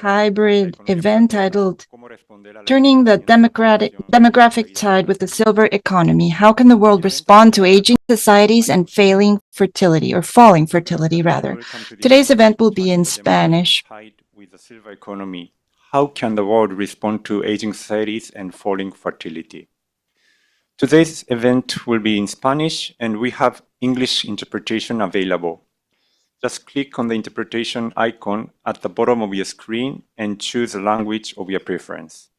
hybrid event titled Turning the Demographic Tide with the Silver Economy. How can the world respond to aging societies and failing fertility, or falling fertility, rather? Today's event will be in Spanish. With the silver economy, how can the world respond to aging societies and falling fertility? Today's event will be in Spanish, and we have English interpretation available. Just click on the interpretation icon at the bottom of your screen and choose the language of your preference.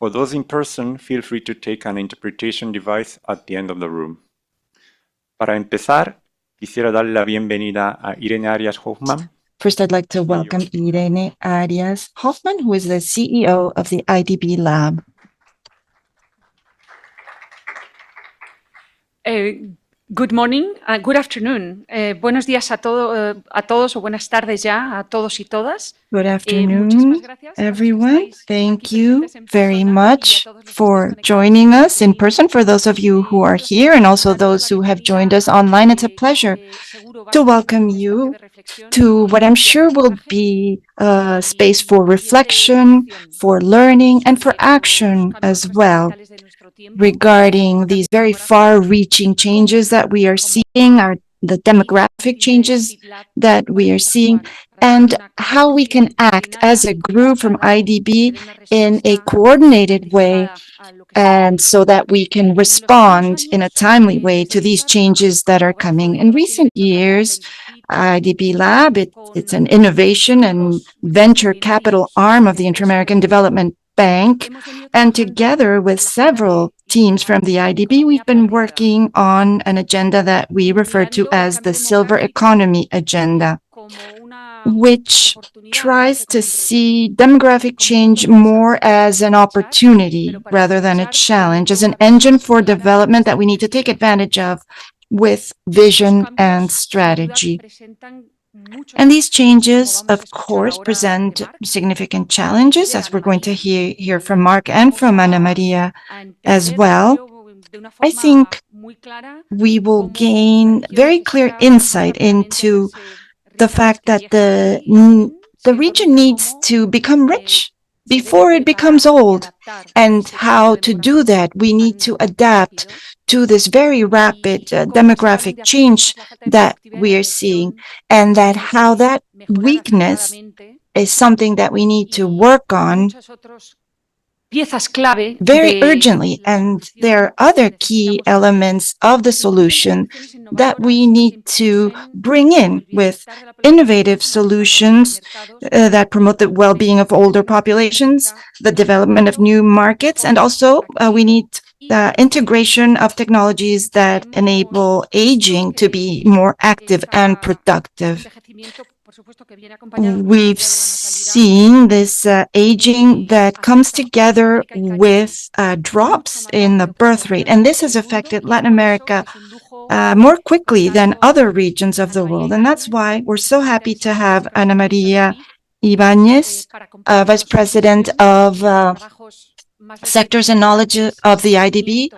For those in person, feel free to take an interpretation device at the end of the room. Para empezar, quisiera darle la bienvenida a Irene Arias Hofmann. First, I'd like to welcome Irene Arias Hofmann, who is the CEO of the IDB Lab. Good morning, good afternoon. Buenos días a todos, o buenas tardes ya a todos y todas. Good afternoon, everyone. Thank you very much for joining us in person, for those of you who are here and also those who have joined us online. It's a pleasure to welcome you to what I'm sure will be a space for reflection, for learning, and for action as well, regarding these very far-reaching changes that we are seeing, the demographic changes that we are seeing, and how we can act as a group from IDB in a coordinated way, and so that we can respond in a timely way to these changes that are coming. In recent years, IDB Lab, it's an innovation and venture capital arm of the Inter-American Development Bank, and together with several teams from the IDB, we've been working on an agenda that we refer to as the Silver Economy Agenda, which tries to see demographic change more as an opportunity rather than a challenge, as an engine for development that we need to take advantage of with vision and strategy. And these changes, of course, present significant challenges, as we're going to hear from Marc and from María as well. I think we will gain very clear insight into the fact that the region needs to become rich before it becomes old, and how to do that. We need to adapt to this very rapid demographic change that we are seeing, and that how that weakness is something that we need to work on very urgently. And there are other key elements of the solution that we need to bring in with innovative solutions that promote the well-being of older populations, the development of new markets, and also we need the integration of technologies that enable aging to be more active and productive. We've seen this aging that comes together with drops in the birth rate, and this has affected Latin America more quickly than other regions of the world. And that's why we're so happy to have María Ibáñez, Vice President of Sectors and Knowledge of the IDB,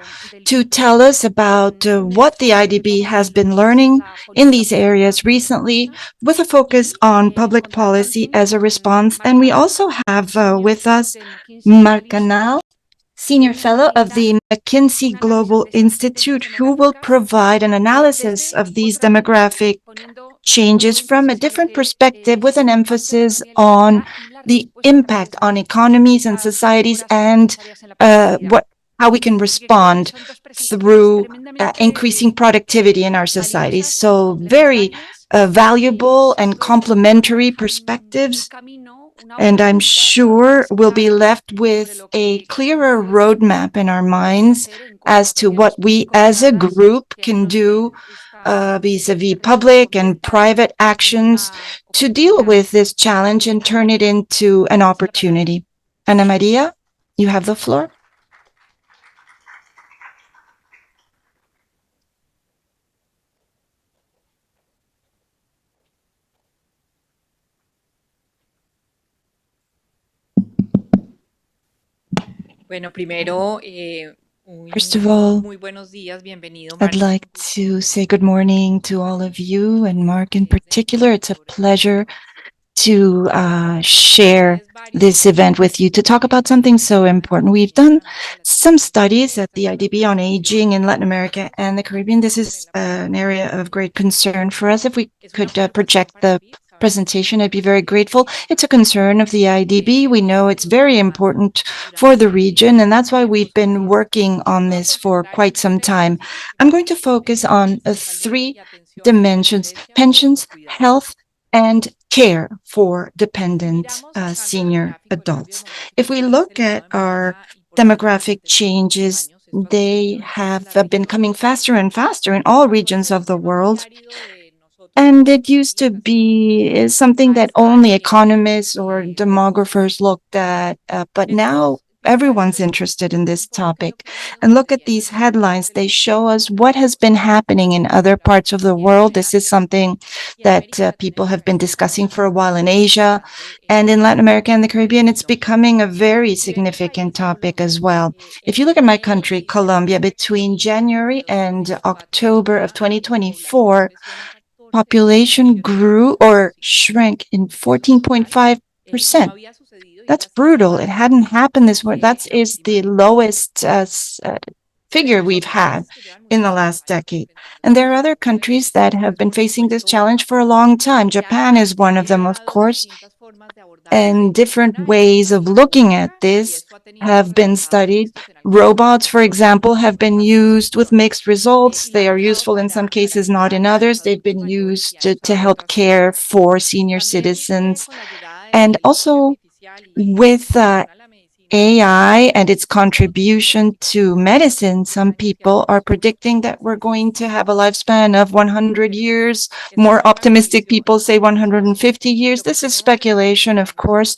to tell us about what the IDB has been learning in these areas recently, with a focus on public policy as a response. And we also have with us Marc, Senior Fellow of the McKinsey Global Institute, who will provide an analysis of these demographic changes from a different perspective, with an emphasis on the impact on economies and societies, and how we can respond through increasing productivity in our societies. So very valuable and complementary perspectives, and I'm sure we'll be left with a clearer roadmap in our minds as to what we as a group can do vis-a-vis public and private actions to deal with this challenge and turn it into an opportunity. María, you have the floor. Bueno, primero, First of all, I'd like to say good morning to all of you, and Marc in particular. It's a pleasure to share this event with you to talk about something so important. We've done some studies at the IDB on aging in Latin America and the Caribbean. This is an area of great concern for us. If we could project the presentation, I'd be very grateful. It's a concern of the IDB. We know it's very important for the region, and that's why we've been working on this for quite some time. I'm going to focus on three dimensions: pensions, health, and care for dependent senior adults. If we look at our demographic changes, they have been coming faster and faster in all regions of the world. And it used to be something that only economists or demographers looked at, but now everyone's interested in this topic. And look at these headlines. They show us what has been happening in other parts of the world. This is something that people have been discussing for a while in Asia, and in Latin America and the Caribbean, it's becoming a very significant topic as well. If you look at my country, Colombia, between January and October of 2024, population grew or shrank in 14.5%. That's brutal. It hadn't happened this way. That is the lowest figure we've had in the last decade. And there are other countries that have been facing this challenge for a long time. Japan is one of them, of course. And different ways of looking at this have been studied. Robots, for example, have been used with mixed results. They are useful in some cases, not in others. They've been used to help care for senior citizens. And also with AI and its contribution to medicine, some people are predicting that we're going to have a lifespan of 100 years. More optimistic people say 150 years. This is speculation, of course.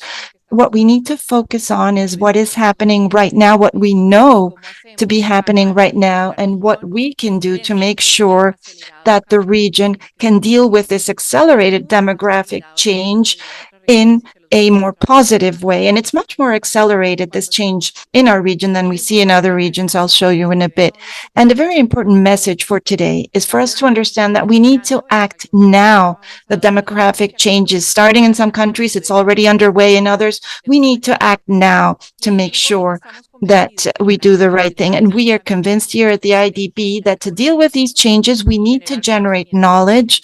What we need to focus on is what is happening right now, what we know to be happening right now, and what we can do to make sure that the region can deal with this accelerated demographic change in a more positive way. And it's much more accelerated, this change in our region, than we see in other regions. I'll show you in a bit. And a very important message for today is for us to understand that we need to act now. The demographic change is starting in some countries. It's already underway in others. We need to act now to make sure that we do the right thing. And we are convinced here at the IDB that to deal with these changes, we need to generate knowledge,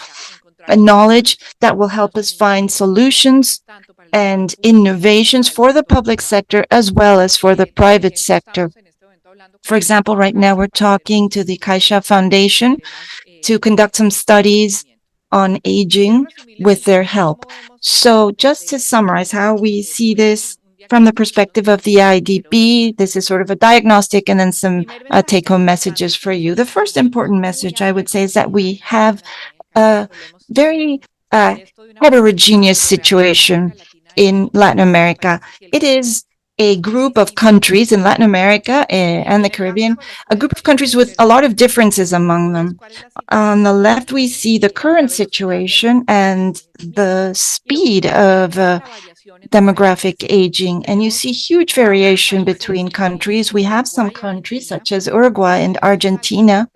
a knowledge that will help us find solutions and innovations for the public sector as well as for the private sector. For example, right now we're talking to the Caixa Foundation to conduct some studies on aging with their help. So just to summarize how we see this from the perspective of the IDB, this is sort of a diagnostic and then some take-home messages for you. The first important message, I would say, is that we have a very heterogeneous situation in Latin America. It is a group of countries in Latin America and the Caribbean, a group of countries with a lot of differences among them. On the left, we see the current situation and the speed of demographic aging, and you see huge variation between countries. We have some countries such as Uruguay and Argentina,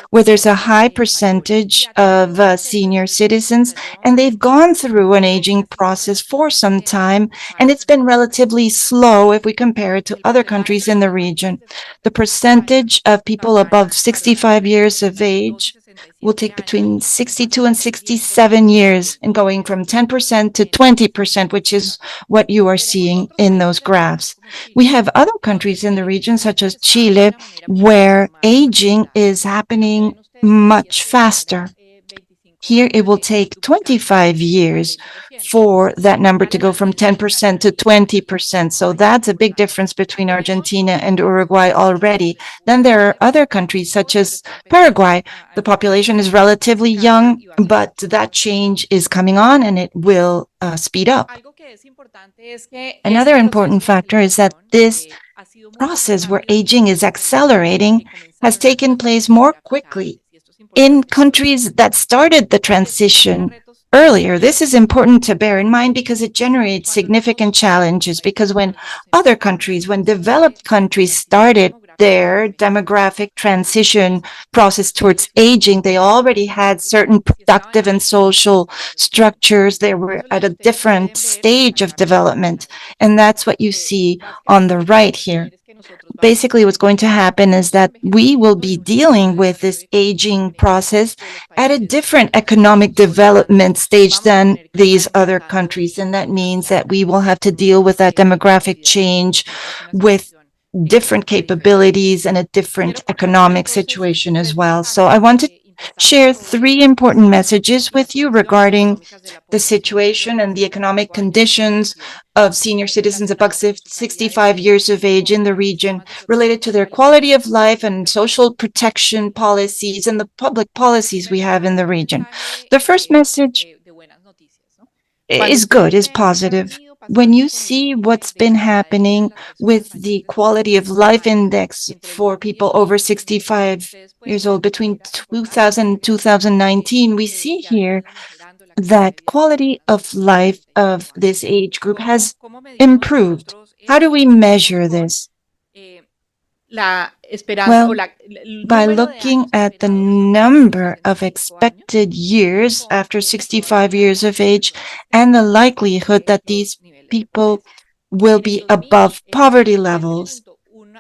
where there's a high percentage of senior citizens, and they've gone through an aging process for some time, and it's been relatively slow if we compare it to other countries in the region. The percentage of people above 65 years of age will take between 62 and 67 years, and going from 10% to 20%, which is what you are seeing in those graphs. We have other countries in the region, such as Chile, where aging is happening much faster. Here, it will take 25 years for that number to go from 10% to 20%. So that's a big difference between Argentina and Uruguay already. Then there are other countries such as Paraguay. The population is relatively young, but that change is coming on and it will speed up. Another important factor is that this process where aging is accelerating has taken place more quickly in countries that started the transition earlier. This is important to bear in mind because it generates significant challenges, because when other countries, when developed countries started their demographic transition process towards aging. They already had certain productive and social structures. They were at a different stage of development. And that's what you see on the right here. Basically, what's going to happen is that we will be dealing with this aging process at a different economic development stage than these other countries. And that means that we will have to deal with that demographic change with different capabilities and a different economic situation as well. So I want to share three important messages with you regarding the situation and the economic conditions of senior citizens above 65 years of age in the region related to their quality of life and social protection policies and the public policies we have in the region. The first message is good, is positive. When you see what's been happening with the quality of life index for people over 65 years old between 2000 and 2019, we see here that quality of life of this age group has improved. How do we measure this? Well, by looking at the number of expected years after 65 years of age and the likelihood that these people will be above poverty levels.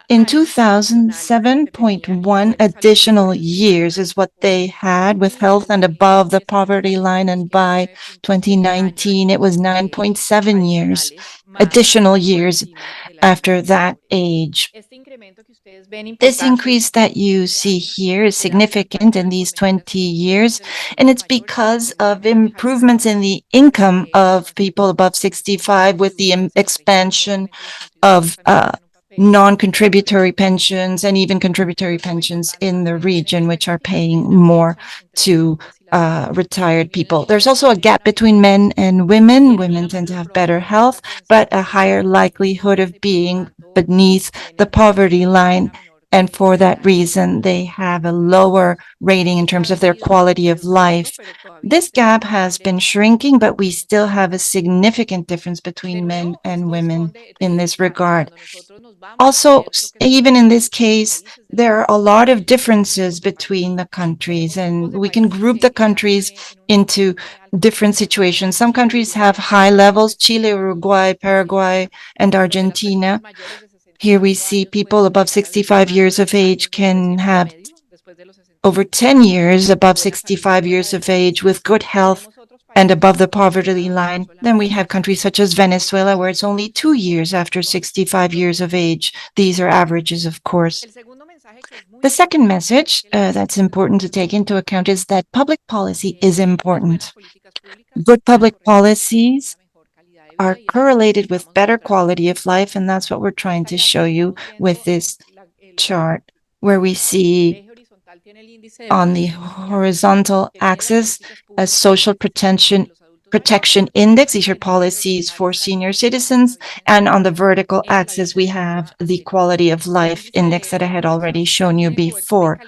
In 2000, 7.1 additional years is what they had with health and above the poverty line, and by 2019 it was 9.7 years, additional years after that age. This increase that you see here is significant in these 20 years, and it's because of improvements in the income of people above 65 with the expansion of non-contributory pensions and even contributory pensions in the region, which are paying more to retired people. There's also a gap between men and women. Women tend to have better health, but a higher likelihood of being beneath the poverty line. And for that reason, they have a lower rating in terms of their quality of life. This gap has been shrinking, but we still have a significant difference between men and women in this regard. Also, even in this case, there are a lot of differences between the countries, and we can group the countries into different situations. Some countries have high levels: Chile, Uruguay, Paraguay, and Argentina. Here we see people above 65 years of age can have over 10 years above 65 years of age with good health and above the poverty line. Then we have countries such as Venezuela, where it's only 2 years after 65 years of age. These are averages, of course. The second message that's important to take into account is that public policy is important. Good public policies are correlated with better quality of life, and that's what we're trying to show you with this chart, where we see on the horizontal axis a social protection index. These are policies for senior citizens, and on the vertical axis we have the quality of life index that I had already shown you before.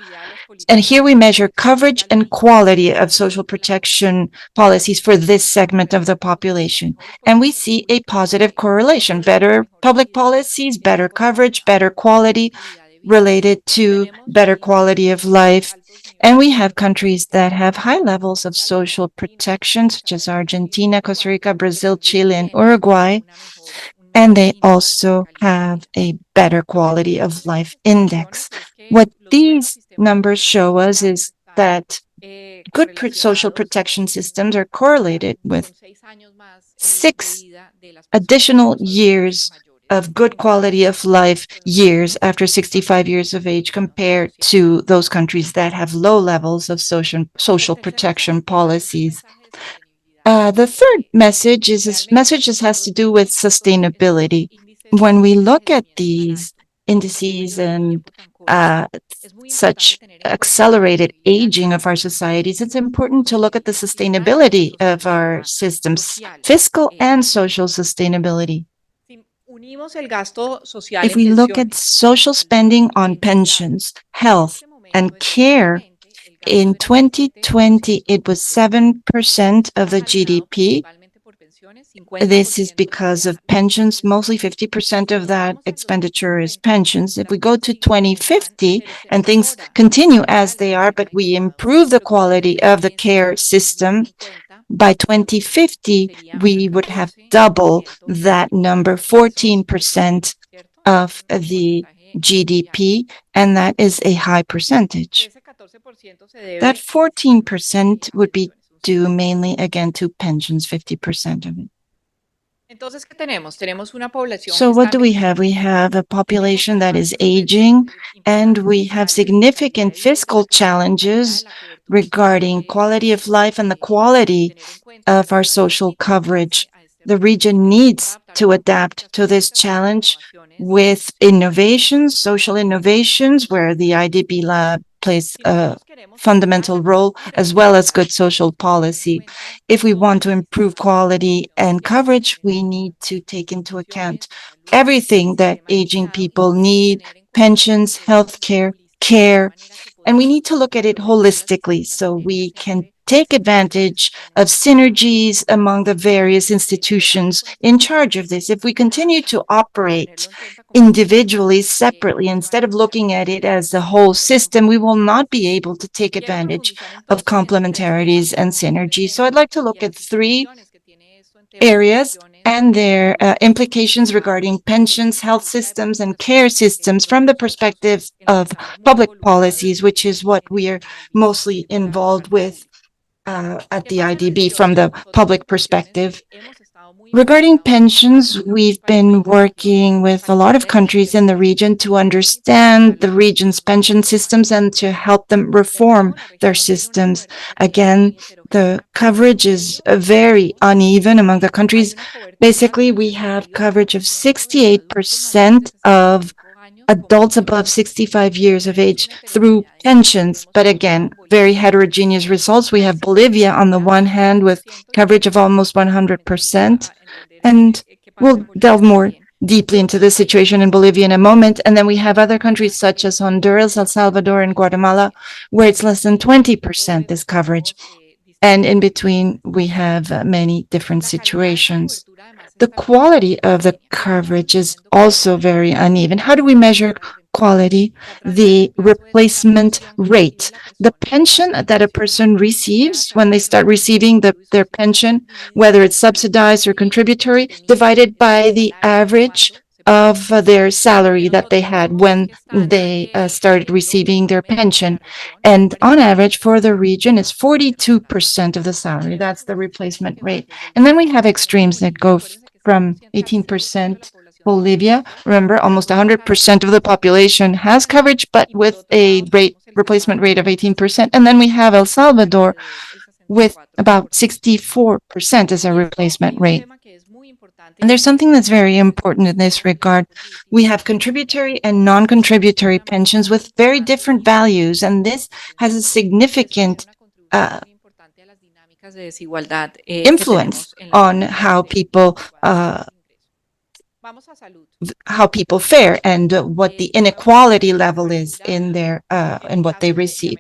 And here we measure coverage and quality of social protection policies for this segment of the population. And we see a positive correlation: better public policies, better coverage, better quality related to better quality of life. And we have countries that have high levels of social protection, such as Argentina, Costa Rica, Brazil, Chile, and Uruguay. And they also have a better quality of life index. What these numbers show us is that good social protection systems are correlated with 6 additional years of good quality of life years after 65 years of age, compared to those countries that have low levels of social protection policies. The third message is this has to do with sustainability. When we look at these indices and such accelerated aging of our societies, it's important to look at the sustainability of our systems, fiscal and social sustainability. If we look at social spending on pensions, health, and care, in 2020, it was 7% of the GDP, This is because of pensions. Mostly 50% of that expenditure is pensions. If we go to 2050 and things continue as they are, but we improve the quality of the care system, by 2050, we would have double that number, 14% of the GDP, and that is a high percentage. That 14% would be due mainly, again, to pensions, 50% of it. So what do we have? We have a population that is aging, and we have significant fiscal challenges regarding quality of life and the quality of our social coverage. The region needs to adapt to this challenge with innovations, social innovations, where the IDB lab plays a fundamental role, as well as good social policy. If we want to improve quality and coverage, we need to take into account everything that aging people need: pensions, healthcare, care, and we need to look at it holistically so we can take advantage of synergies among the various institutions in charge of this. If we continue to operate individually, separately, instead of looking at it as the whole system, we will not be able to take advantage of complementarities and synergies. So I'd like to look at three areas and their implications regarding pensions, health systems, and care systems from the perspective of public policies, which is what we are mostly involved with at the IDB from the public perspective. Regarding pensions, we've been working with a lot of countries in the region to understand the region's pension systems and to help them reform their systems. Again, the coverage is very uneven among the countries. Basically, we have coverage of 68% of adults above 65 years of age through pensions. But again, very heterogeneous results. We have Bolivia on the one hand with coverage of almost 100%. And we'll delve more deeply into this situation in Bolivia in a moment. And then we have other countries such as Honduras, El Salvador, and Guatemala, where it's less than 20%, this coverage. And in between, we have many different situations. The quality of the coverage is also very uneven. How do we measure quality? The replacement rate, the pension that a person receives when they start receiving their pension, whether it's subsidized or contributory, divided by the average of their salary that they had when they started receiving their pension. And on average for the region, it's 42% of the salary. That's the replacement rate. And then we have extremes that go from 18%. Bolivia, remember, almost 100% of the population has coverage, but with a replacement rate of 18%. And then we have El Salvador with about 64% as a replacement rate. And there's something that's very important in this regard. We have contributory and non-contributory pensions with very different values, and this has a significant influence on how people fare and what the inequality level is in their in what they receive.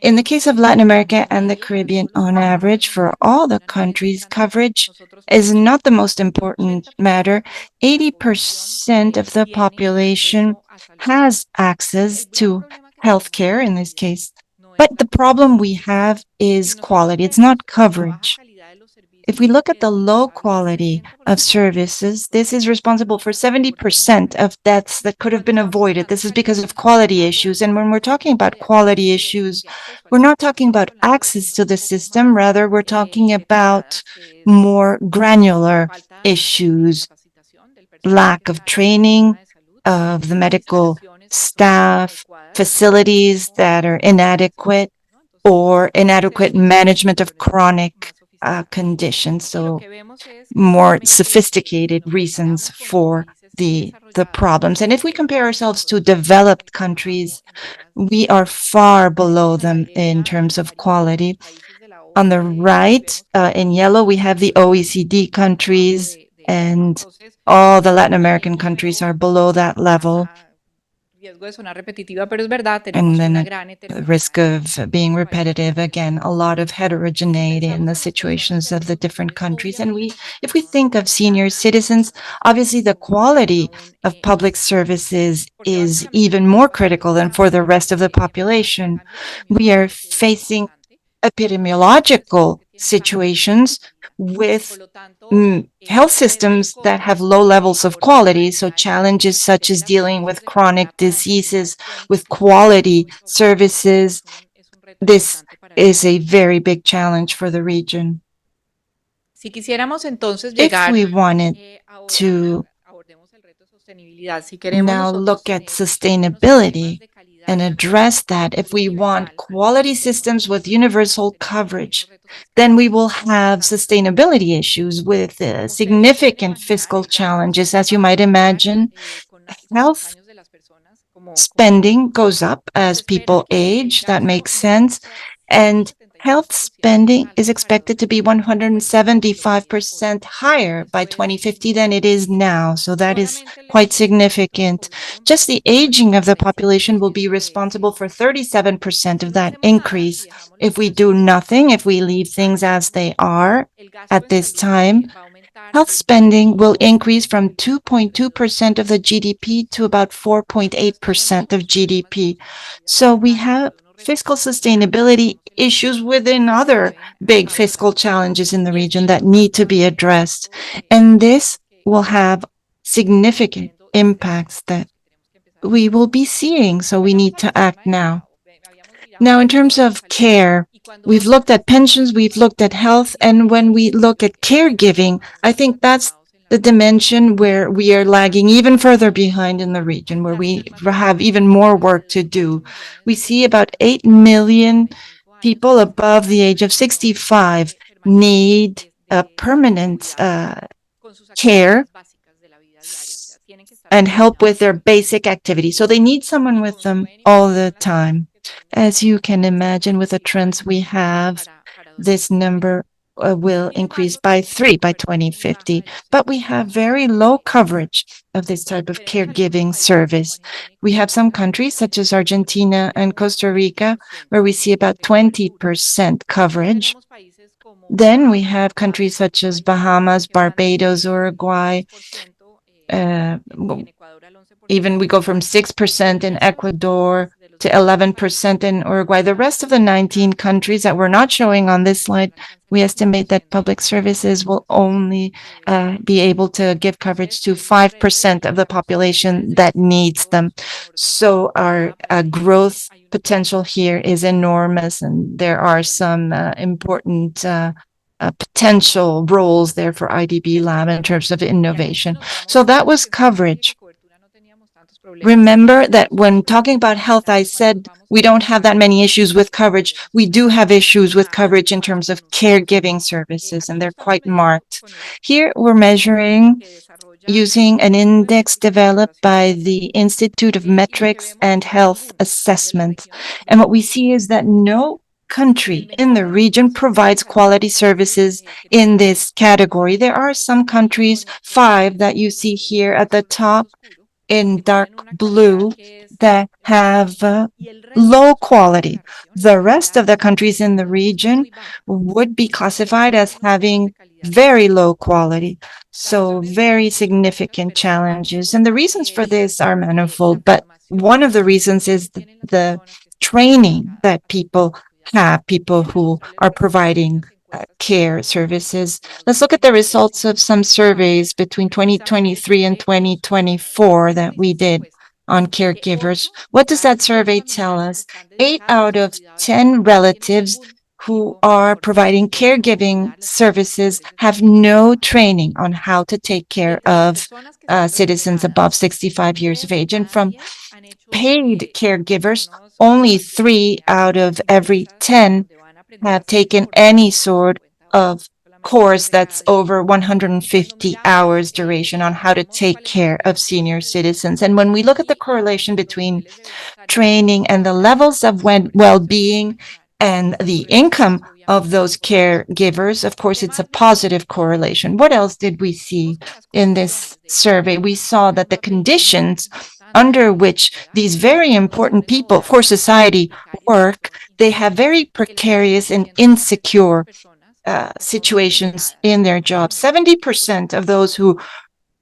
In the case of Latin America and the Caribbean, on average, for all the countries, coverage is not the most important matter. 80% of the population has access to healthcare in this case. But the problem we have is quality. It's not coverage. If we look at the low quality of services, this is responsible for 70% of deaths that could have been avoided. This is because of quality issues. And when we're talking about quality issues, we're not talking about access to the system. Rather, we're talking about more granular issues, lack of training of the medical staff, facilities that are inadequate, or inadequate management of chronic conditions, so more sophisticated reasons for the problems. And if we compare ourselves to developed countries, we are far below them in terms of quality. On the right, in yellow, we have the OECD countries, and all the Latin American countries are below that level. And then the risk of being repetitive, again, a lot of heterogeneity in the situations of the different countries. And if we think of senior citizens, obviously the quality of public services is even more critical than for the rest of the population. We are facing epidemiological situations with health systems that have low levels of quality. So challenges such as dealing with chronic diseases, with quality services, this is a very big challenge for the region. If we wanted to now look at sustainability and address that, if we want quality systems with universal coverage, then we will have sustainability issues with significant fiscal challenges. As you might imagine, health spending goes up as people age. That makes sense. And health spending is expected to be 175% higher by 2050 than it is now. So that is quite significant. Just the aging of the population will be responsible for 37% of that increase. If we do nothing, if we leave things as they are at this time, health spending will increase from 2.2% of the GDP to about 4.8% of GDP. So we have fiscal sustainability issues within other big fiscal challenges in the region that need to be addressed. And this will have significant impacts that we will be seeing. So we need to act now. Now, in terms of care, we've looked at pensions, we've looked at health, and when we look at caregiving, I think that's the dimension where we are lagging even further behind in the region, where we have even more work to do. We see about 8 million people above the age of 65 need permanent care and help with their basic activities. So they need someone with them all the time. As you can imagine, with the trends we have, this number will increase by 3 by 2050. But we have very low coverage of this type of caregiving service. We have some countries, such as Argentina and Costa Rica, where we see about 20% coverage. Then we have countries such as Bahamas, Barbados, Uruguay. Even we go from 6% in Ecuador to 11% in Uruguay. The rest of the 19 countries that we're not showing on this slide, we estimate that public services will only be able to give coverage to 5% of the population that needs them. So our growth potential here is enormous, and there are some important potential roles there for IDB Lab in terms of innovation. So that was coverage. Remember that when talking about health, I said we don't have that many issues with coverage. We do have issues with coverage in terms of caregiving services, and they're quite marked. Here we're measuring using an index developed by the Institute of Metrics and Health Assessment. And what we see is that no country in the region provides quality services in this category. There are some countries, 5 that you see here at the top in dark blue, that have low quality. The rest of the countries in the region would be classified as having very low quality. So very significant challenges. And the reasons for this are manifold, but one of the reasons is the training that people have, people who are providing care services. Let's look at the results of some surveys between 2023 and 2024 that we did on caregivers. What does that survey tell us? 8 out of 10 relatives who are providing caregiving services have no training on how to take care of citizens above 65 years of age. And from paid caregivers, only 3 out of every 10 have taken any sort of course that's over 150 hours duration on how to take care of senior citizens. And when we look at the correlation between training and the levels of well-being and the income of those caregivers, of course, it's a positive correlation. What else did we see in this survey? We saw that the conditions under which these very important people for society work, they have very precarious and insecure situations in their jobs. 70% of those who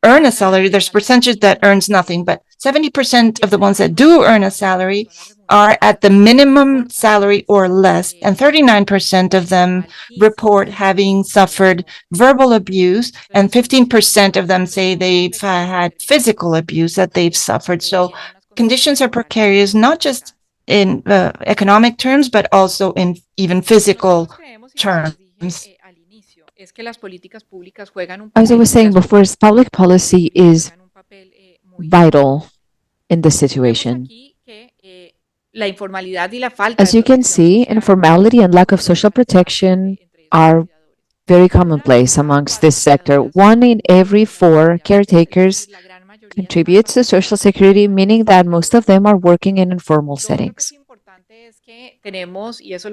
earn a salary, there's percentage that earns nothing, but 70% of the ones that do earn a salary are at the minimum salary or less, and 39% of them report having suffered verbal abuse, and 15% of them say they've had physical abuse that they've suffered. So conditions are precarious, not just in economic terms, but also in even physical terms. As I was saying before, public policy is vital in this situation. As you can see, informality and lack of social protection are very commonplace amongst this sector. 1 in every 4 caretakers contributes to Social Security, meaning that most of them are working in informal settings.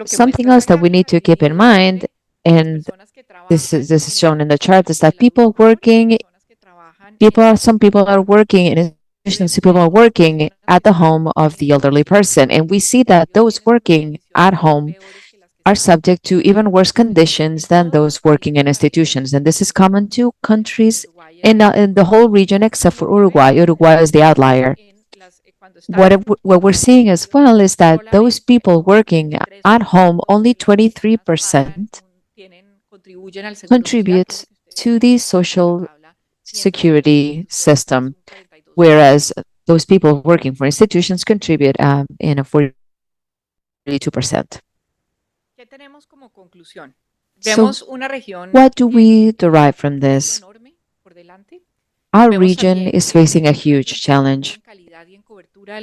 Something else that we need to keep in mind, and this is shown in the chart, is that some people are working in institutions, people are working at the home of the elderly person, and we see that those working at home are subject to even worse conditions than those working in institutions. And this is common to countries in the whole region except for Uruguay. Uruguay is the outlier. What we're seeing as well is that those people working at home, only 23% contribute to the social security system, whereas those people working for institutions contribute in a 42%. So what do we derive from this? Our region is facing a huge challenge.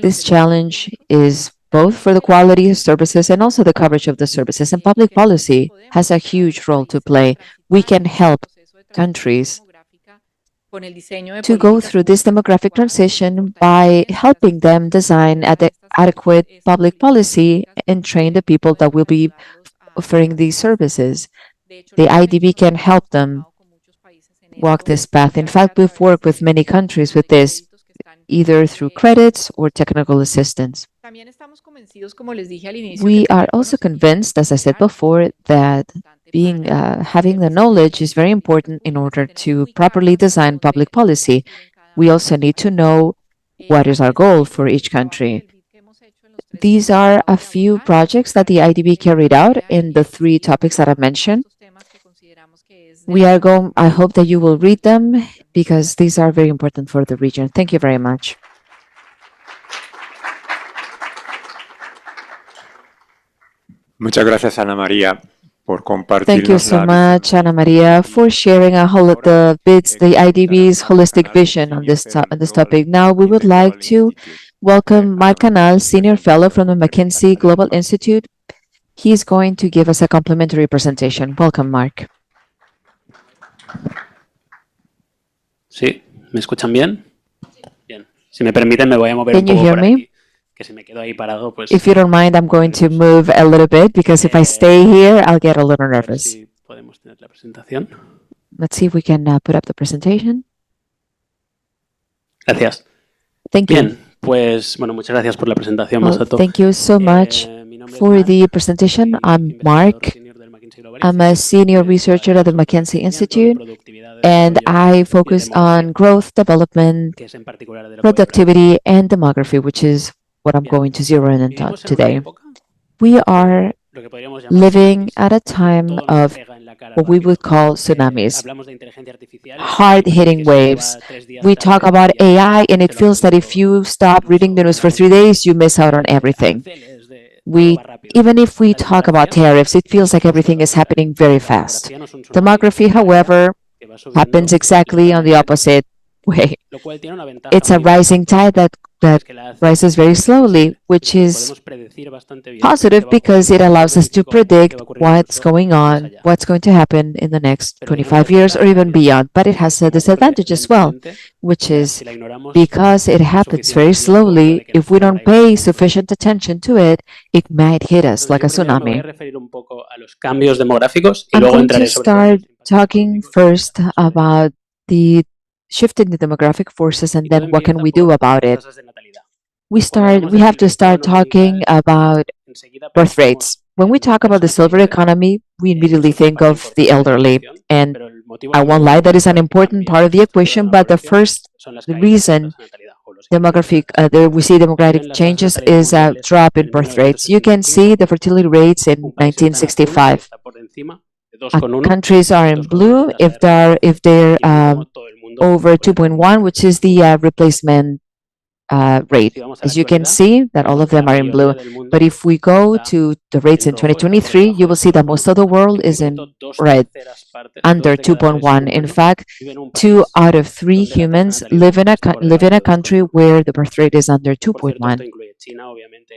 This challenge is both for the quality of services and also the coverage of the services, and public policy has a huge role to play. We can help countries to go through this demographic transition by helping them design adequate public policy and train the people that will be offering these services. The IDB can help them walk this path. In fact, we've worked with many countries with this, either through credits or technical assistance. We are also convinced, as I said before, that having the knowledge is very important in order to properly design public policy. We also need to know what is our goal for each country. These are a few projects that the IDB carried out in the 3 topics that I mentioned. I hope that you will read them because these are very important for the region. Thank you very much. Muchas gracias, Ana María, por compartir. Thank you so much, Ana María, for sharing the IDB's holistic vision on this topic. Now we would like to welcome Marc Canal, Senior Fellow from the McKinsey Global Institute. He's going to give us a complimentary presentation. Welcome, Marc. ¿Sí? ¿Me escuchan bien? Bien. Si me permiten, me voy a mover un Can you poco hear por me? aquí, que si me quedo ahí parado, pues... If you don't mind, I'm going to move a little bit because if I stay here, I'll get a little A ver nervous. si podemos tener la presentación. Let's see if we can put up the presentation. Gracias. Thank you. Bien, pues, bueno, muchas gracias por la presentación, Well, Masato. thank you so much Mi nombre es for Marc, the presentation. soy I'm investigador Marc. senior del McKinsey Global I'm a Institute, senior me dedico researcher al at the McKinsey conocimiento, Institute, productividad, and desarrollo I y focus demografía, on growth, development, que es en particular de lo que voy a hablar. productivity, and demography, which is what I'm Bien. going to zero in on Vivimos en una today. época We are lo que podríamos llamar living tsunamis. at a time Todo nos of pega en la cara what we rápido. would call tsunamis, Hablamos de inteligencia artificial, hard-hitting que si waves. lleva 3 días We tarde, talk about ya AI, and se it lo ha feels that if perdido you stop reading the news for 3 days, you miss out on everything. aranceles, de todo We, va rápido. even if we La talk about demografía tariffs, it feels like everything is happening very La fast. demografía no es un tsunami Demography, however, que va subiendo happens exactly on the lentamente, opposite way. lo cual tiene una ventaja It's a muy importante, rising tide that es que la hace rises very slowly, previsible. which Es decir, is podemos predecir bastante bien positive qué va a because it ocurrir allows us to 25, qué predict va a ocurrir what's incluso going más on, allá. what's going to happen in the next Pero tiene una 25 years or desventaja, even y es beyond. But it has a que ocurre disadvantage as well, lentamente, which ya is si la ignoramos because it happens very suficiente tiempo, slowly, puede que nos if we don't traiga pay un sufficient attention to it, it might hit us Entonces, like a yo primero me voy a tsunami. referir un poco a los cambios demográficos y I'm luego going to entraré sobre todo en start los impactos talking económicos first sobre about the shift in the demographic forces and Y todo then what can empieza we por do about las it. tasas de natalidad. we have to start talking about birth rates. When we talk about the silver economy, we immediately think of the elderly. And I won't lie, that is an important part of the equation, but the reason we see demographic changes is a drop in birth rates. You can see the fertility rates in 1965. Countries are in blue if they're over 2.1, which is the replacement rate. As you can see, that all of them are in blue. But if we go to the rates in 2023, you will see that most of the world is in red, under 2.1. In fact, 2 out of 3 humans live in a country where the birth rate is under 2.1.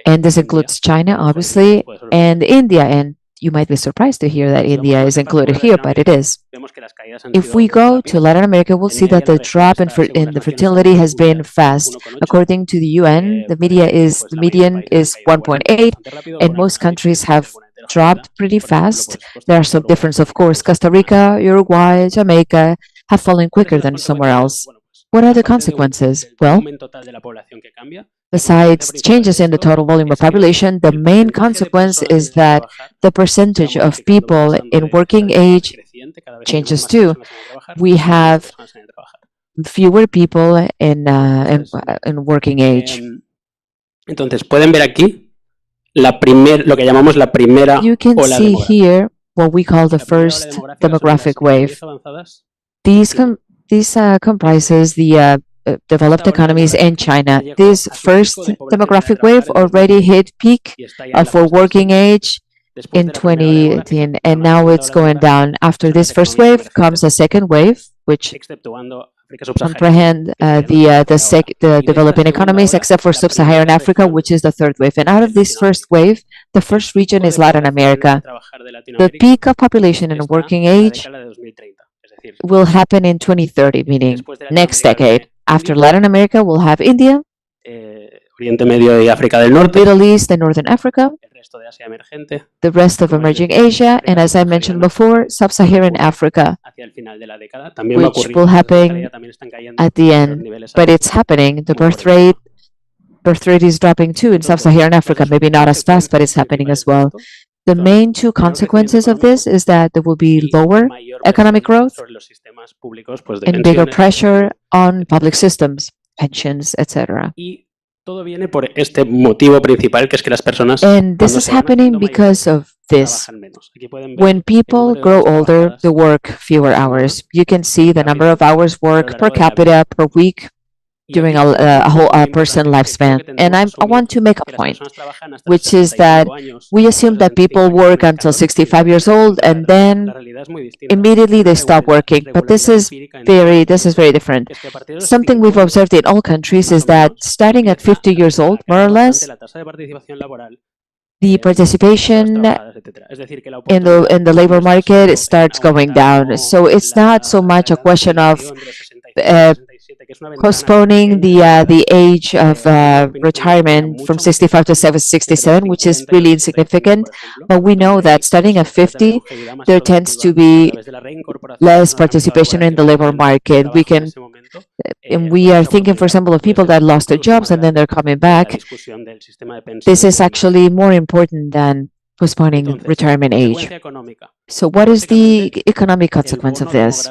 And this includes China, obviously, and India. And you might be surprised to hear that India is included here, but it is. If we go to Latin America, we'll see that the drop in the fertility has been fast. According to the UN, the median is 1.8, and most countries have dropped pretty fast. There are some differences, of course. Costa Rica, Uruguay, Jamaica have fallen quicker than somewhere else. What are the consequences? Well, besides changes in the total volume of population, the main consequence is that the percentage of people in working age changes too. We have fewer people in working age. Entonces, pueden ver aquí lo que llamamos la primera You can ola see demográfica. here what we call the first demographic wave. These comprises the developed economies and China. This first demographic wave already hit peak for working age in 2018, and now it's going down. After this first wave comes a second wave, which comprehend the developing economies, except for sub-Saharan Africa, which is the third wave. And out of this first wave, the first region is Latin America. The peak of population in working age will happen in 2030, meaning next decade. After Latin America, we'll have India, Oriente Medio y África del Norte, Middle East and Northern Africa, el resto de Asia emergente, the rest of emerging Asia, and as I mentioned before, sub-Saharan Africa, hacia el final de la década. También va a which ocurrir. will happen También están cayendo at the los end. niveles But it's happening. The birth rate is dropping too in sub-Saharan Africa. Maybe not as fast, but it's happening as well. The main two consequences of this is that there will be lower economic growth and bigger pressure on public systems, pensions, etc. Y todo viene por este motivo principal, que es que las personas And this cuando is se van happening haciendo because mayores, of this. trabajan menos. Aquí pueden ver When el people número de grow horas older, trabajadas they work fewer hours. You can see the number of hours worked per capita per week during a person lifespan. And I want to make a point, which is that we assume that people work until 65 years old and then immediately they stop working. But this is very different. Something we've observed in all countries is that starting at 50 years old, more or less, the participation in the labor market starts going down. So it's not so much a question of postponing the age of retirement from 65 to 67, which is really insignificant. But we know that starting at 50, there tends to be less participation in the labor market. We are thinking, for example, of people that lost their jobs and then they're coming back. This is actually more important than postponing retirement age. So what is the economic consequence of this?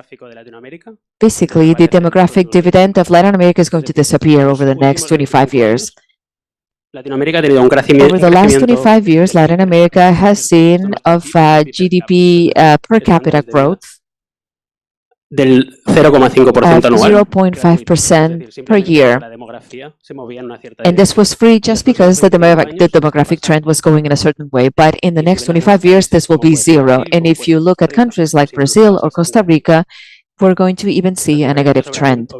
Basically, the demographic dividend of Latin America is going to disappear over the next 25 years. Over the last 25 years, Latin America has seen of GDP per capita growth del 0,5% anual. 0.5% per year. And this was free just because the demographic trend was going in a certain way. But in the next 25 years, this will be zero. And if you look at countries like Brazil or Costa Rica, we're going to even see a negative trend.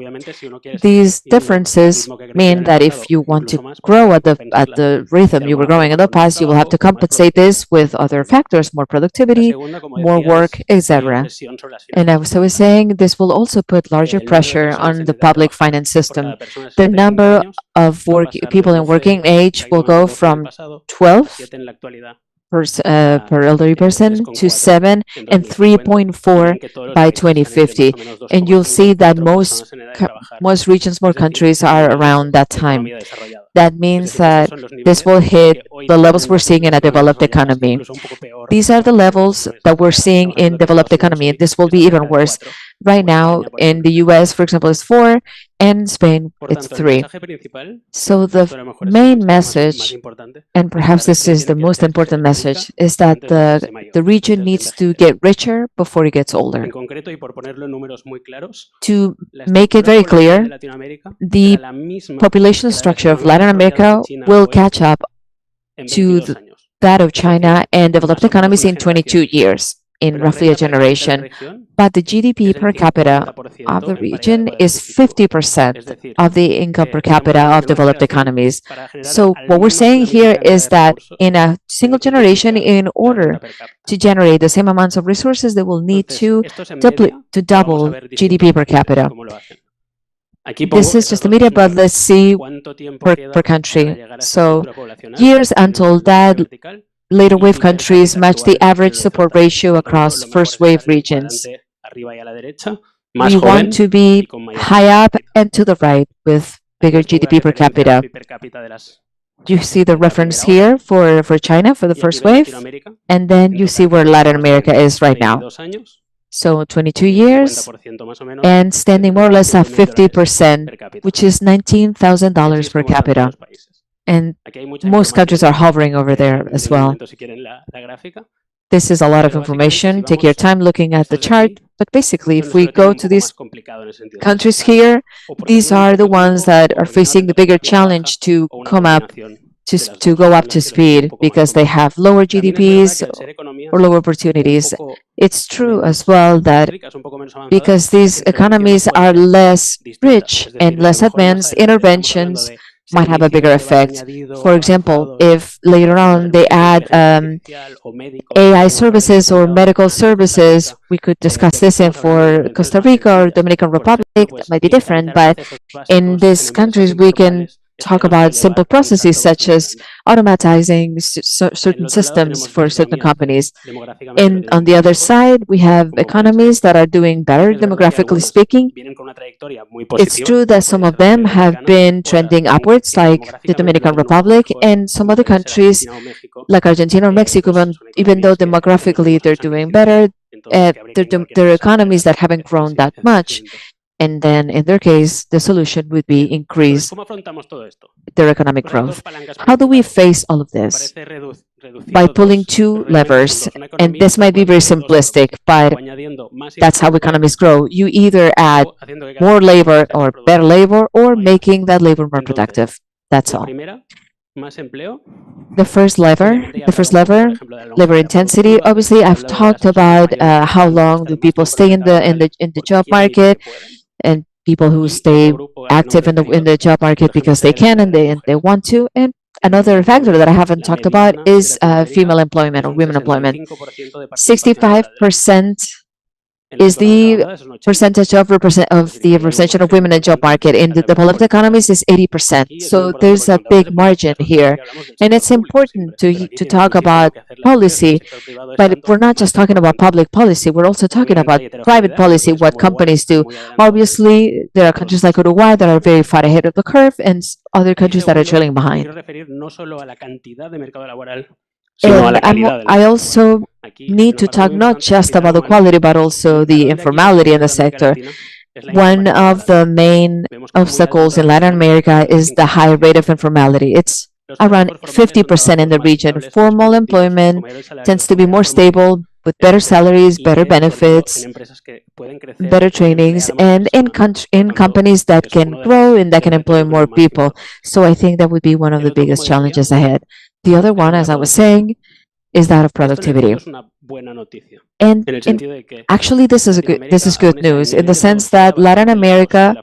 These differences mean that if you want to grow at the rhythm you were growing in the past, you will have to compensate this with other factors, more productivity, more work, etc. And as I was saying, this will also put larger pressure on the public finance system. The number of people in working age will go from 12 per elderly person to 7 and 3.4 by 2050. And you'll see that most regions, more countries are around that time. That means that this will hit the levels we're seeing in a developed economy. These are the levels that we're seeing in developed economy, and this will be even worse. Right now, in the US, for example, it's 4, and Spain, it's 3. So the main message, and perhaps this is the most important message, is that the region needs to get richer before it gets older. To make it very clear, the population structure of Latin America will catch up to that of China and developed economies in 22 years, in roughly a generation. But the GDP per capita of the region is 50% of the income per capita of developed economies. So what we're saying here is that in a single generation, in order to generate the same amounts of resources, they will need to double GDP per capita. This is just the media, but let's see per country. So years until that later wave countries match the average support ratio across first wave regions. We want to be high up and to the right with bigger GDP per capita. You see the reference here for China for the first wave, and then you see where Latin America is right now. So 22 years and standing more or less at 50%, which is $19,000 per capita. And most countries are hovering over there as well. This is a lot of information. Take your time looking at the chart. But basically, if we go to these countries here, these are the ones that are facing the bigger challenge to come up, to go up to speed, because they have lower GDPs or lower opportunities. It's true as well that because these economies are less rich and less advanced, interventions might have a bigger effect. For example, if later on they add AI services or medical services, we could discuss this in for Costa Rica or Dominican Republic, that might be different, but in these countries we can talk about simple processes such as automatizing certain systems for certain companies. And on the other side, we have economies that are doing better demographically speaking. It's true that some of them have been trending upwards, like the Dominican Republic, and some other countries like Argentina or Mexico, even though demographically they're doing better, they're economies that haven't grown that much. And then, in their case, the solution would be increase their economic growth. How do we face all of this? By pulling two levers. And this might be very simplistic, but that's how economies grow. You either add more labor or better labor, or making that labor more productive. That's all. The first lever, labor intensity. Obviously, I've talked about how long do people stay in the job market, and people who stay active in the job market because they can and they want to. And another factor that I haven't talked about is female employment or women employment. 65% is the percentage of the representation of women in the job market. In the developed economies is 80%. So there's a big margin here. And it's important to talk about policy, but we're not just talking about public policy, we're also talking about private policy, what companies do. Obviously, there are countries like Uruguay that are very far ahead of the curve, and other countries that are trailing behind. And I also need to talk not just about the quality, but also the informality in the sector. One of the main obstacles in Latin America is the high rate of informality. It's around 50% in the region. Formal employment tends to be more stable, with better salaries, better benefits, better trainings, and in companies that can grow and that can employ more people. So I think that would be one of the biggest challenges ahead. The other one, as I was saying, is that of productivity. And actually, this is good news in the sense that Latin America,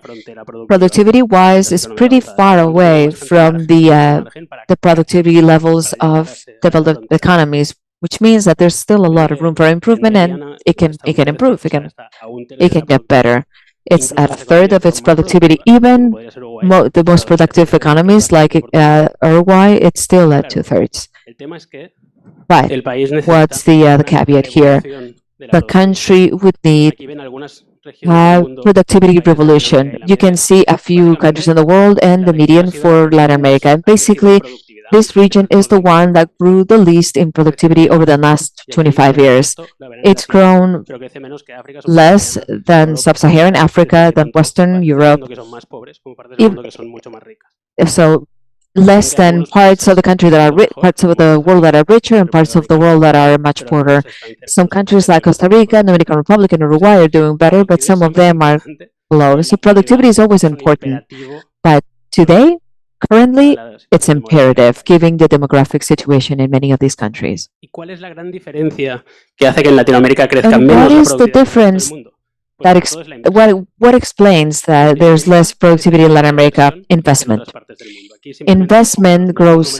productivity-wise, is pretty far away from the productivity levels of developed economies, which means that there's still a lot of room for improvement, and it can improve. It can get better. It's at a third of its productivity. Even the most productive economies like Uruguay, it's still at 2/3. But what's the caveat here? The country would need a productivity revolution. You can see a few countries in the world and the median for Latin America. And basically, this region is the one that grew the least in productivity over the last 25 years. It's grown less than Sub-Saharan Africa, than Western Europe, so less than parts of the country that are parts of the world that are richer and parts of the world that are much poorer. Some countries like Costa Rica, Dominican Republic, and Uruguay are doing better, but some of them are low. So productivity is always important, but today, currently, it's imperative, given the demographic situation in many of these countries. And what is the difference what explains that there's less productivity in Latin America? Investment. Investment grows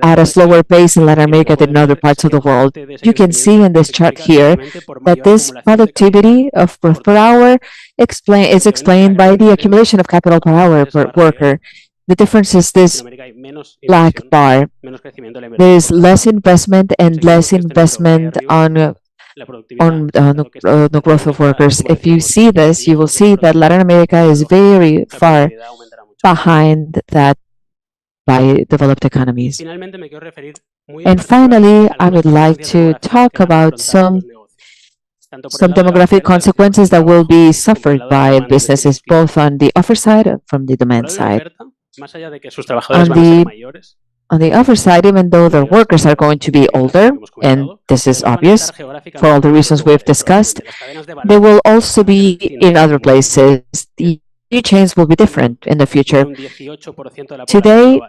at a slower pace in Latin America than in other parts of the world. You can see in this chart here that this productivity of growth per hour is explained by the accumulation of capital per hour per worker. The difference is this black bar. There is less investment and less investment on the growth of workers. If you see this, you will see that Latin America is very far behind that by developed economies. And finally, I would like to talk about some demographic consequences that will be suffered by businesses, both on the offer side and from the demand side. On the offer side, even though their workers are going to be older, and this is obvious for all the reasons we've discussed, they will also be in other places. The new chains will be different in the future. Today,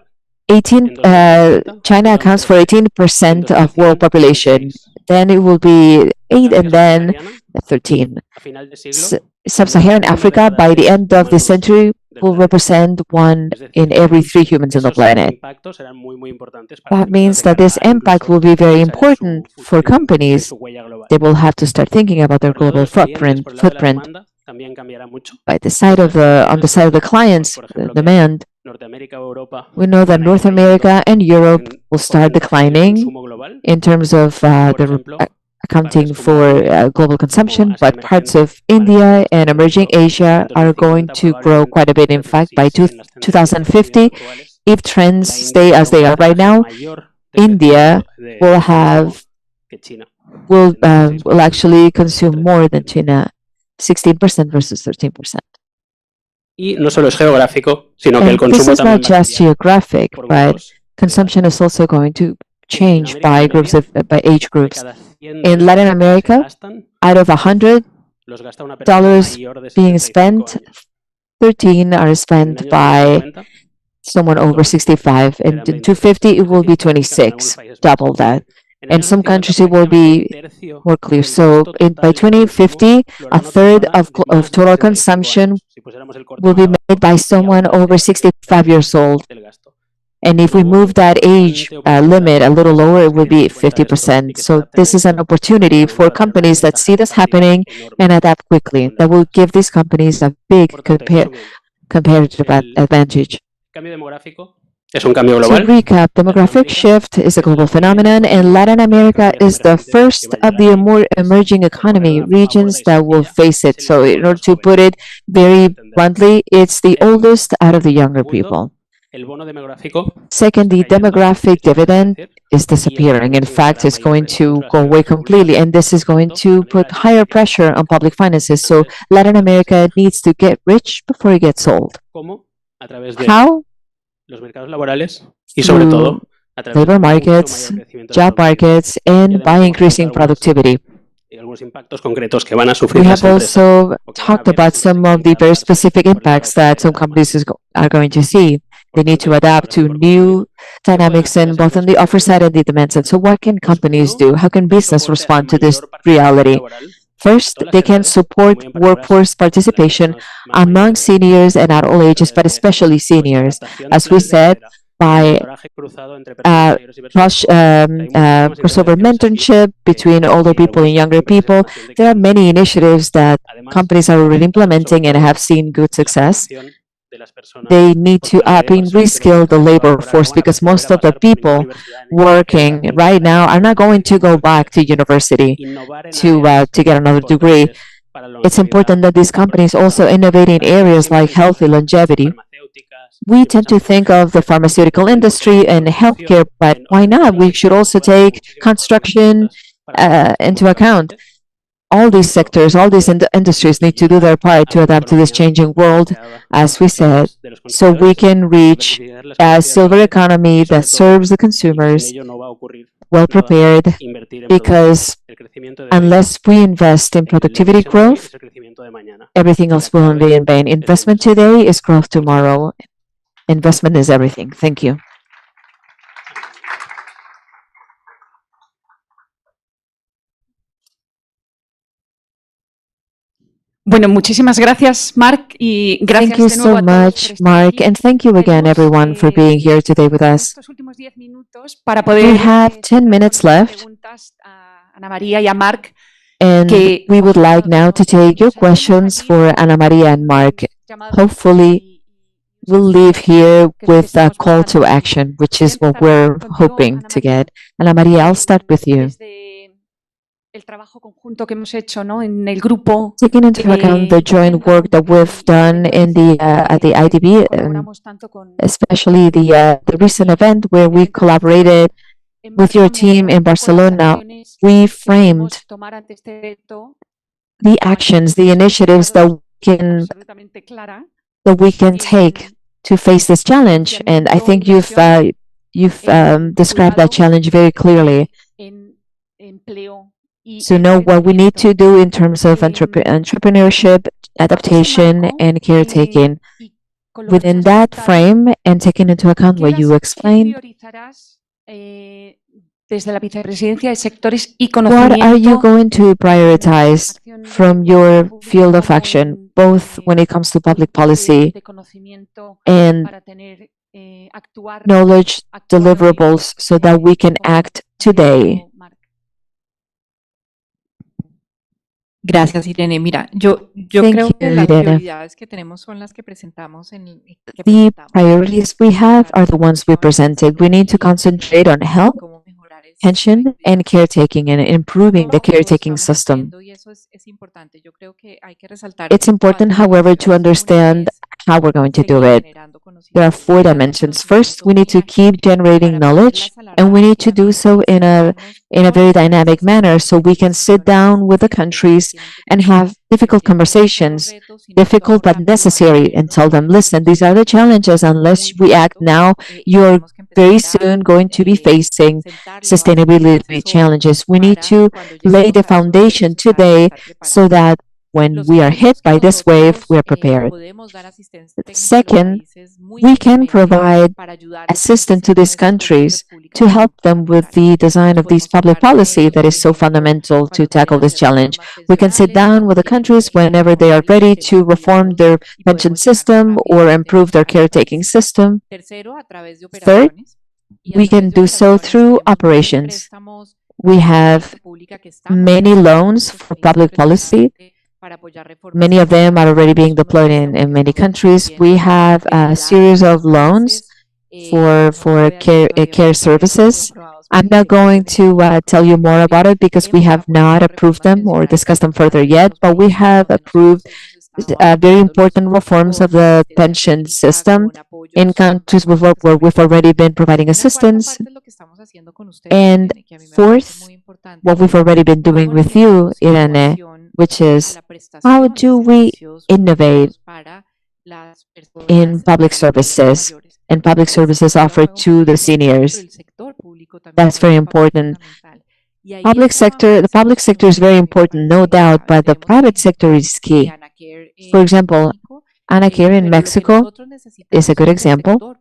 China accounts for 18% of world population. Then it will be 8 and then 13. Sub-Saharan Africa, by the end of the century, will represent 1 in every 3 humans on the planet. That means that this impact will be very important for companies. They will have to start thinking about their global footprint. On the side of the clients' demand, we know that North America and Europe will start declining in terms of accounting for global consumption, but parts of India and emerging Asia are going to grow quite a bit. In fact, by 2050, if trends stay as they are right now, India will actually consume more than China, 16% versus 13%. And this is not just geographic, but consumption is also going to change by age groups. In Latin America, out of $100 being spent, 13 are spent by someone over 65, and in 2050 it will be 26, double that. In some countries it will be more clear. So by 2050, a third of total consumption will be made by someone over 65 years old. And if we move that age limit a little lower, it will be 50%. So this is an opportunity for companies that see this happening and adapt quickly. That will give these companies a big comparative advantage. To recap, demographic shift is a global phenomenon, and Latin America is the first of the more emerging economy regions that will face it. So in order to put it very bluntly, it's the oldest out of the younger people. Second, the demographic dividend is disappearing. In fact, it's going to go away completely, and this is going to put higher pressure on public finances. So Latin America needs to get rich before it gets old. How? Through labor markets, job markets, and by increasing productivity. We have also talked about some of the very specific impacts that some companies are going to see. They need to adapt to new dynamics in both on the offer side and the demand side. So what can companies do? How can business respond to this reality? First, they can support workforce participation among seniors and at all ages, but especially seniors. As we said, by crossover mentorship between older people and younger people, there are many initiatives that companies are already implementing and have seen good success. they need to reskill the labor force because most of the people working right now are not going to go back to university to get another degree. It's important that these companies also innovate in areas like healthy longevity. We tend to think of the pharmaceutical industry and healthcare, but why not? We should also take construction into account. All these sectors, all these industries need to do their part to adapt to this changing world, as we said, so we can reach a silver economy that serves the consumers, well prepared, because unless we invest in productivity growth, everything else will be in vain. Investment today is growth tomorrow. Investment is everything. Thank you. Bueno, muchísimas gracias, Marc, y gracias Thank you de nuevo so a todos much, por estar Marc, aquí. and thank you again, everyone, for being here today with us. Estos últimos 10 minutos para poder We have 10 minutes left, preguntas a Ana María y a Marc. and we would like now to take your questions for Ana María and Marc. Hopefully, we'll leave here with a call to action, which is what we're hoping to get. Ana María, I'll start with you. El trabajo conjunto que hemos hecho, ¿no? En el grupo. Taking into account the joint work that we've done in at the IDB, especially the recent event where we collaborated with your team in Barcelona, we framed the actions, the initiatives that we can take to face this challenge, and I think you've described that challenge very clearly. To know what we need to do in terms of entrepreneurship, adaptation, and caretaking. Within that frame, and taking into account what you explained, what are you going to prioritize from your field of action, both when it comes to public policy and knowledge deliverables, so that we can act today? Gracias, Irene. Mira, yo Thank creo you, que las Irene. prioridades que tenemos son las que presentamos The priorities we have are the ones we presented. We need to concentrate on health, pension, and caretaking, and improving the caretaking system. It's important, however, to understand how we're going to do it. There are 4 dimensions. First, we need to keep generating knowledge, and we need to do so in a very dynamic manner, so we can sit down with the countries and have difficult conversations, difficult but necessary, and tell them, listen, these are the challenges. Unless we act now, you're very soon going to be facing sustainability challenges. We need to lay the foundation today so that when we are hit by this wave, we are prepared. Second, we can provide assistance to these countries to help them with the design of this public policy that is so fundamental to tackle this challenge. We can sit down with the countries whenever they are ready to reform their pension system or improve their caretaking system. Third, we can do so through operations. We have many loans for public policy. Many of them are already being deployed in many countries. We have a series of loans for care services. I'm not going to tell you more about it because we have not approved them or discussed them further yet, but we have approved very important reforms of the pension system in countries where we've already been providing assistance. And fourth, what we've already been doing with you, Irene, which is how do we innovate in public services and public services offered to the seniors. That's very important. The public sector is very important, no doubt, but the private sector is key. For example, Anacare in Mexico is a good example,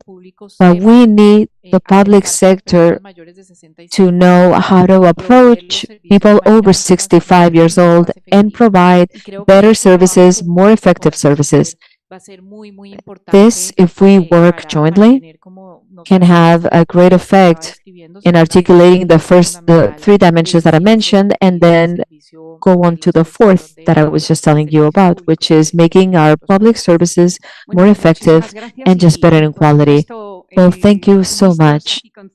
but we need the public sector to know how to approach people over 65 years old and provide better services, more effective services. This, if we work jointly, can have a great effect in articulating the three dimensions that I mentioned, and then go on to the fourth that I was just telling you about, which is making our public services more effective and just better in quality. Well, thank you so much. With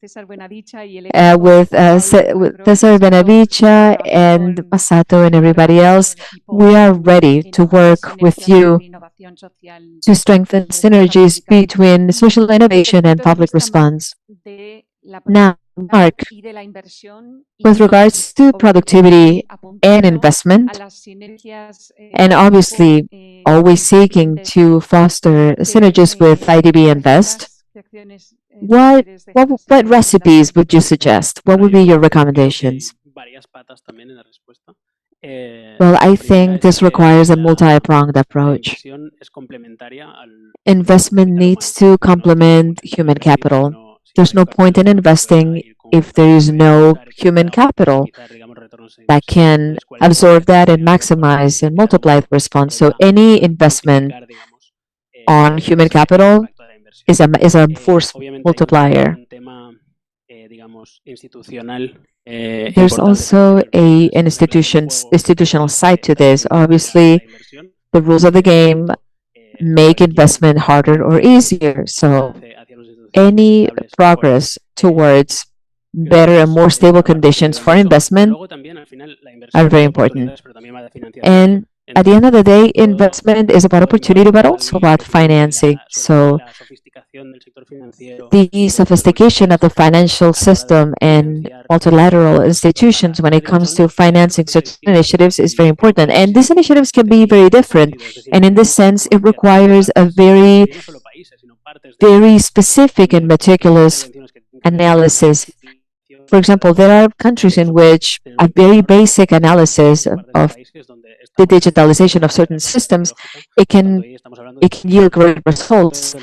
Cesar Benavicha and Masato and everybody else, we are ready to work with you to strengthen synergies between social innovation and public response. Now, Marc, with regards to productivity and investment, and obviously always seeking to foster synergies with IDB Invest, what recipes would you suggest? What would be your recommendations? Well, I think this requires a multi-pronged approach. Investment needs to complement human capital. There's no point in investing if there is no human capital that can absorb that and maximize and multiply the response. So any investment on human capital is a force multiplier. There's also an institutional side to this. Obviously, the rules of the game make investment harder or easier. So any progress towards better and more stable conditions for investment are very important. And at the end of the day, investment is about opportunity, but also about financing. So the sophistication of the financial system and multilateral institutions when it comes to financing such initiatives is very important. And these initiatives can be very different. And in this sense, it requires a very specific and meticulous analysis. For example, there are countries in which a very basic analysis of the digitalization of certain systems, it can yield great results.